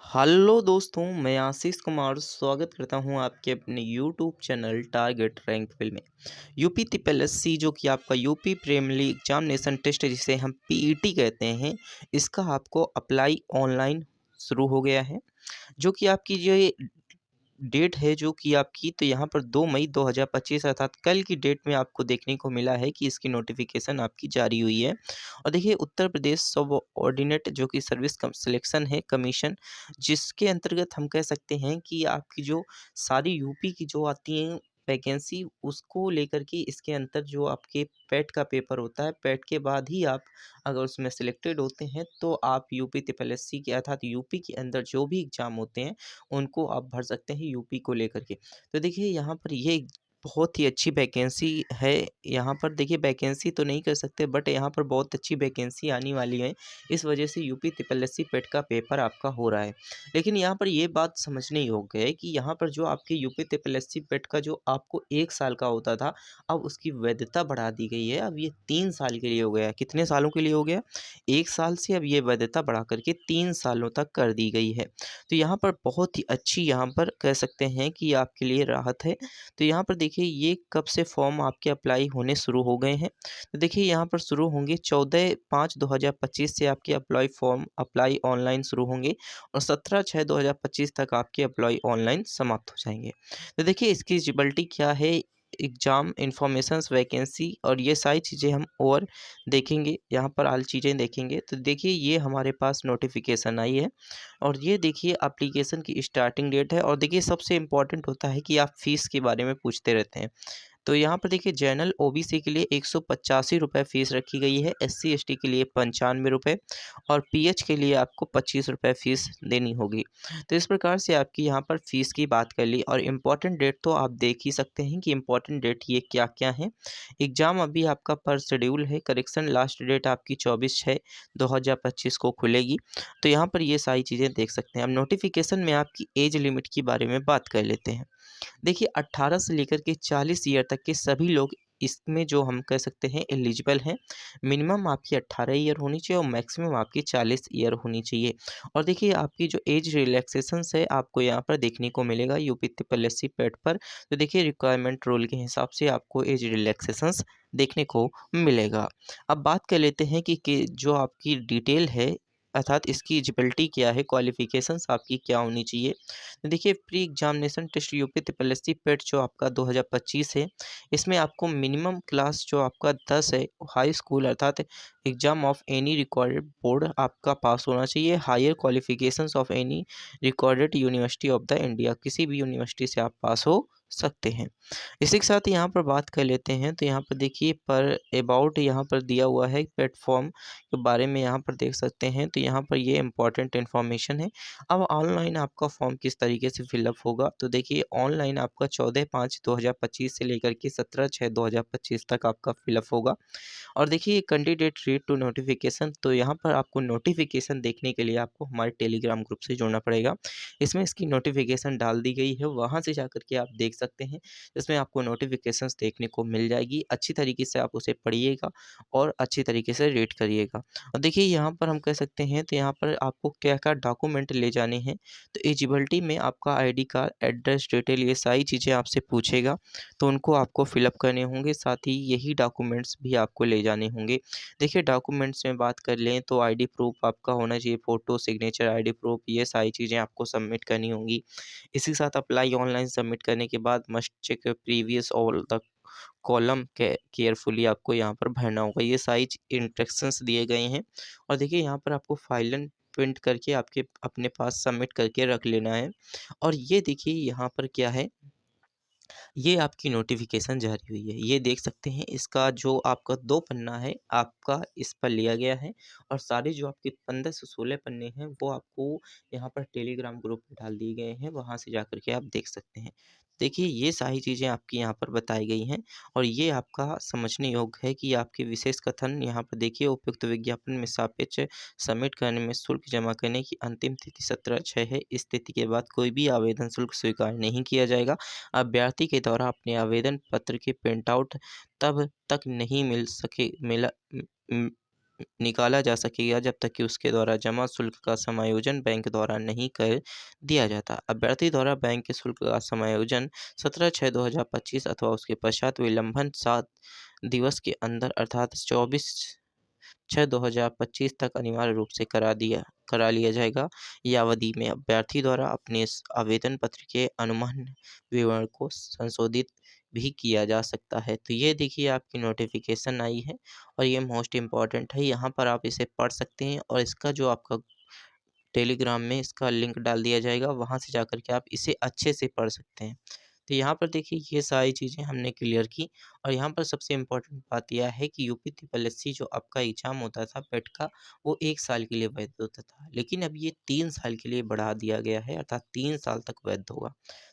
Hello दोस्तों, मैं आशीष कुमार स्वागत करता हूं आपके अपने यूट्यूब चैनल टारगेट रैंकविल में। यूपी TSSC जो कि आपका यूपी प्रीलिमिनरी एग्जामिनेशन टेस्ट जिसे हम पीईटी कहते हैं, इसका आपको अप्लाई ऑनलाइन शुरू हो गया है। जो कि आपकी जो ये डेट है जो कि आपकी तो यहाँ पर 2 मई 2025 अर्थात कल की डेट में आपको देखने को मिला है कि इसकी नोटिफिकेशन आपकी जारी हुई है। और देखिए उत्तर प्रदेश सब ऑर्डिनेट जो कि सर्विस कम सिलेक्शन है कमीशन, जिसके अंतर्गत हम कह सकते हैं कि आपकी जो सारी यूपी की जो आती हैं वैकेंसी उसको लेकर के इसके अंतर जो आपके पेट का पेपर होता है, पेट के बाद ही आप अगर उसमें सिलेक्टेड होते हैं तो आप यूपी TSSC के अर्थात यूपी के अंदर जो भी एग्ज़ाम होते हैं उनको आप भर सकते हैं यूपी को लेकर के। तो देखिए यहाँ पर ये बहुत ही अच्छी वैकेंसी है। यहाँ पर देखिए वैकेंसी तो नहीं कह सकते बट यहाँ पर बहुत अच्छी वैकेंसी आने वाली है। इस वजह से यूपी TSSC पेट का पेपर आपका हो रहा है। लेकिन यहाँ पर ये बात समझने योग्य है कि यहाँ पर जो आपके यूपी TSSC पेट का जो आपको 1 साल का होता था, अब उसकी वैधता बढ़ा दी गई है। अब ये 3 साल के लिए हो गया है। कितने सालों के लिए हो गया? 1 साल से अब ये वैधता बढ़ा कर के 3 सालों तक कर दी गई है। तो यहाँ पर बहुत ही अच्छी यहाँ पर कह सकते हैं कि आपके लिए राहत है। तो यहाँ पर देखिए ये कब से फॉर्म आपके अप्लाई होने शुरू हो गए हैं। तो देखिए यहाँ पर शुरू होंगे 14/5/2025 से आपके अप्लाई ऑनलाइन शुरू होंगे और 17/6/2025 तक आपके अप्लाई ऑनलाइन समाप्त हो जाएंगे। तो देखिए इसकी एलिजिबिलिटी क्या है, एग्ज़ाम इन्फॉर्मेशंस वैकेंसी और ये सारी चीज़ें हम और देखेंगे, यहाँ पर हाल चीज़ें देखेंगे। तो देखिए ये हमारे पास नोटिफिकेशन आई है और ये देखिए एप्लीकेशन की स्टार्टिंग डेट है। और देखिए सबसे इम्पोर्टेंट होता है कि आप फ़ीस के बारे में पूछते रहते हैं। तो यहाँ पर देखिए जनरल ओबीसी के लिए 185 रुपये फ़ीस रखी गई है, SC ST के लिए 95 रुपये और PH के लिए आपको 25 रुपये फ़ीस देनी होगी। तो इस प्रकार से आपकी यहाँ पर फ़ीस की बात कर ली और इम्पॉर्टेंट डेट तो आप देख ही सकते हैं कि इम्पॉर्टेंट डेट ये क्या-क्या हैं। एग्ज़ाम अभी आपका पर शेड्यूल है, करेक्शन लास्ट डेट आपकी 24/6/2025 को खुलेगी। तो यहाँ पर ये सारी चीज़ें देख सकते हैं। अब नोटिफिकेशन में आपकी एज लिमिट के बारे में बात कर लेते हैं। देखिए 18 से लेकर के 40 ईयर तक के सभी लोग इसमें जो हम कह सकते हैं एलिजिबल हैं। मिनिमम आपकी 18 ईयर होनी चाहिए और मैक्सिमम आपकी 40 ईयर होनी चाहिए। और देखिए आपकी जो एज रिलैक्सेशंस है आपको यहाँ पर देखने को मिलेगा यूपी TSSC पेड पर। तो देखिए रिक्वायरमेंट रोल के हिसाब से आपको एज रिलैक्सेशंस देखने को मिलेगा। अब बात कर लेते हैं कि जो आपकी डिटेल है अर्थात इसकी एलिजिबिलिटी क्या है, क्वालिफ़िकेशंस आपकी क्या होनी चाहिए। तो देखिए pre examination test UP TSSC PET जो आपका 2025 है, इसमें आपको मिनिमम क्लास जो आपका 10 है, हाई स्कूल अर्थात exam of any recorded board आपका पास होना चाहिए। Higher qualifications of any recorded university of the India, किसी भी यूनिवर्सिटी से आप पास हो सकते हैं। इसी के साथ यहाँ पर बात कर लेते हैं। तो यहाँ पर देखिए पर अबाउट यहाँ पर दिया हुआ है प्लेटफॉर्म के बारे में, यहाँ पर देख सकते हैं। तो यहाँ पर ये इम्पोर्टेंट इन्फॉर्मेशन है। अब ऑनलाइन आपका फॉर्म किस तरीके से फिलअप होगा, तो देखिए ऑनलाइन आपका 14/5/2025 से लेकर के 17/6/2025 तक आपका फिलअप होगा। और देखिए कैंडिडेट रीड टू नोटिफिकेशन, तो यहाँ पर आपको नोटिफिकेशन देखने के लिए आपको हमारे टेलीग्राम ग्रुप से जुड़ना पड़ेगा। इसमें इसकी नोटिफिकेशन डाल दी गई है, वहाँ से जाकर के आप देख सकते हैं। इसमें आपको नोटिफिकेशंस देखने को मिल जाएगी। अच्छी तरीके से आप उसे पढ़िएगा और अच्छी तरीके से रीड करिएगा। और देखिए यहाँ पर हम कह सकते हैं तो यहाँ पर आपको क्या-क्या डॉक्यूमेंट ले जाने हैं। तो एलिजिबिलिटी में आपका आईडी कार्ड, एड्रेस डिटेल ये सारी चीज़ें आपसे पूछेगा, तो उनको आपको फिलअप करने होंगे। साथ ही यही डॉक्यूमेंट्स भी आपको ले जाने होंगे। देखिए डॉक्यूमेंट्स में बात कर लें तो आईडी प्रूफ आपका होना चाहिए, फ़ोटो, सिग्नेचर, आईडी प्रूफ ये सारी चीज़ें आपको सबमिट करनी होंगी। इसी के साथ अप्लाई ऑनलाइन सबमिट करने के बाद must check previous all the column के केयरफुली आपको यहाँ पर भरना होगा। ये सारी इंस्ट्रक्शंस दिए गए हैं। और देखिए यहाँ पर आपको फाइल एंड प्रिंट करके आपके अपने पास सबमिट करके रख लेना है। और ये देखिए यहाँ पर क्या है, ये आपकी नोटिफिकेशन जारी हुई है। ये देख सकते हैं इसका जो आपका 2 पन्ना है, आपका इस पर लिया गया है और सारे जो आपके 15 से 16 पन्ने हैं, वो आपको यहाँ पर टेलीग्राम ग्रुप में डाल दिए गए हैं, वहाँ से जाकर के आप देख सकते हैं। देखिए ये सारी चीज़ें आपकी यहाँ पर बताई गई हैं और ये आपका समझने योग्य है कि आपके विशेष कथन यहाँ पर देखिए उपयुक्त विज्ञापन में सापेक्ष सबमिट करने में शुल्क जमा करने की अंतिम तिथि 17/6 है। इस तिथि के बाद कोई भी आवेदन शुल्क स्वीकार नहीं किया जाएगा। अभ्यर्थी के द्वारा अपने आवेदन पत्र के प्रिंटआउट तब तक नहीं मिला निकाला जा सकेगा जब तक कि उसके द्वारा जमा शुल्क का समायोजन बैंक द्वारा नहीं कर दिया जाता। अभ्यर्थी द्वारा बैंक के शुल्क का समायोजन 17/6/2025 अथवा उसके पश्चात विलंबन 7 दिवस के अंदर अर्थात 24/6/2025 तक अनिवार्य रूप से करा लिया जाएगा। ये अवधि में अभ्यर्थी द्वारा अपने इस आवेदन पत्र के अनुमान विवरण को संशोधित भी किया जा सकता है। तो ये देखिए आपकी नोटिफिकेशन आई है और ये मोस्ट इम्पॉर्टेंट है। यहाँ पर आप इसे पढ़ सकते हैं और इसका जो आपका टेलीग्राम में इसका लिंक डाल दिया जाएगा, वहाँ से जाकर के आप इसे अच्छे से पढ़ सकते हैं। तो यहाँ पर देखिए ये सारी चीज़ें हमने क्लियर की और यहाँ पर सबसे इम्पोर्टेंट बात यह है कि यूपी ट्रिपल एससी जो आपका एग्ज़ाम होता था पेट का, वो 1 साल के लिए वैध होता था। लेकिन अब ये 3 साल के लिए बढ़ा दिया गया है अर्थात 3 साल तक वैध होगा।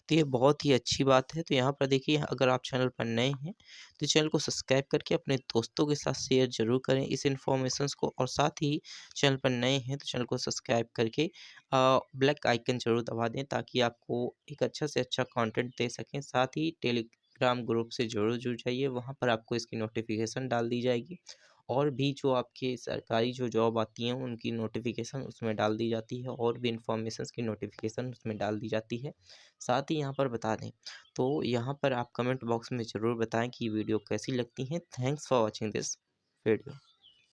तो ये बहुत ही अच्छी बात है। तो यहाँ पर देखिए अगर आप चैनल पर नए हैं, तो चैनल को सब्सक्राइब करके अपने दोस्तों के साथ शेयर ज़रूर करें इस इन्फॉर्मेशंस को और साथ ही चैनल पर नए हैं तो चैनल को सब्सक्राइब करके ब्लैक आइकन ज़रूर दबा दें ताकि आपको एक अच्छा से अच्छा कंटेंट दे सकें। साथ ही टेलीग्राम ग्रुप से ज़रूर जुड़ जाइए, वहाँ पर आपको इसकी नोटिफिकेशन डाल दी जाएगी और भी जो आपके सरकारी जो जॉब आती हैं उनकी नोटिफिकेशन उसमें डाल दी जाती है और भी इन्फॉर्मेशंस की नोटिफिकेशन उसमें डाल दी जाती है। साथ ही यहाँ पर बता दें, तो यहाँ पर आप कमेंट बॉक्स में ज़रूर बताएं कि वीडियो कैसी लगती हैं। Thanks for watching this video.